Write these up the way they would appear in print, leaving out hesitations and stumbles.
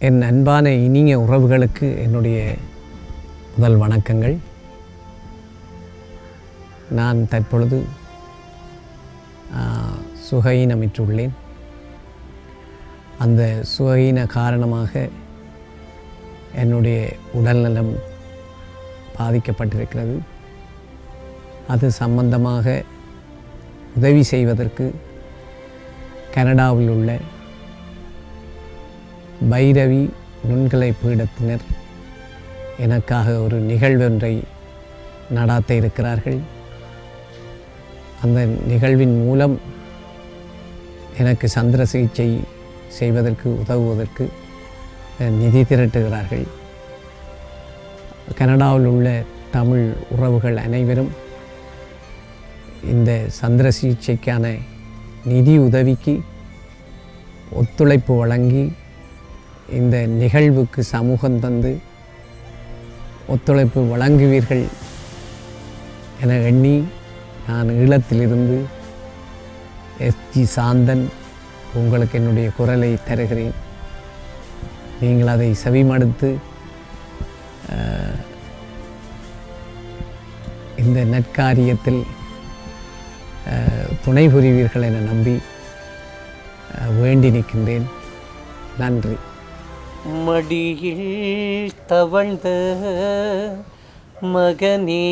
என் அன்பான இனிய உறவுகளுக்கு என்னுடைய முதல் வணக்கங்கள். நான் தற்பொழுது சுகயீனமிட்டுள்ளேன். அந்த சுகயீன காரணமாக என்னுடைய உடல்நலம் பாதிக்கப்பட்டிருக்கிறது. அது சம்பந்தமாக உதவி செய்வதற்கு கனடாவில் உள்ள பைரவி நுண்கலை பீடத்தினர் எனக்காக ஒரு நிகழ்வொன்றை நடாத்த இருக்கிறார்கள். அந்த நிகழ்வின் மூலம் எனக்கு சந்திர சிகிச்சை செய்வதற்கு உதவுவதற்கு நிதி திரட்டுகிறார்கள். கனடாவில் உள்ள தமிழ் உறவுகள் அனைவரும் இந்த சந்திர சிகிச்சைக்கான நிதி உதவிக்கு ஒத்துழைப்பு வழங்கி இந்த நிகழ்வுக்கு சமூகம் தந்து ஒத்துழைப்பு வழங்குவீர்கள் என எண்ணி நான் ஈழத்திலிருந்து எஸ்ஜி சாந்தன் உங்களுக்கு என்னுடைய குரலை தருகிறேன். நீங்கள் அதை செவிமடுத்து இந்த நற்காரியத்தில் துணை புரிவீர்கள் என நம்பி வேண்டி நிற்கின்றேன். நன்றி. மடியில் தவழ்ந்த மகனே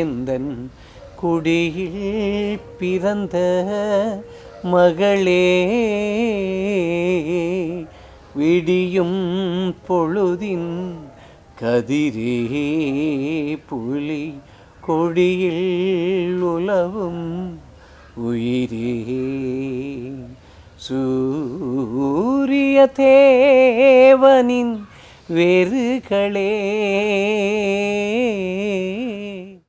எந்தன் குடியில் பிறந்த மகளே, விடியும் பொழுதின் கதிரே, புலி கொடியில் உலவும் உயிரே, சூரிய தேவனின் வேர்களே,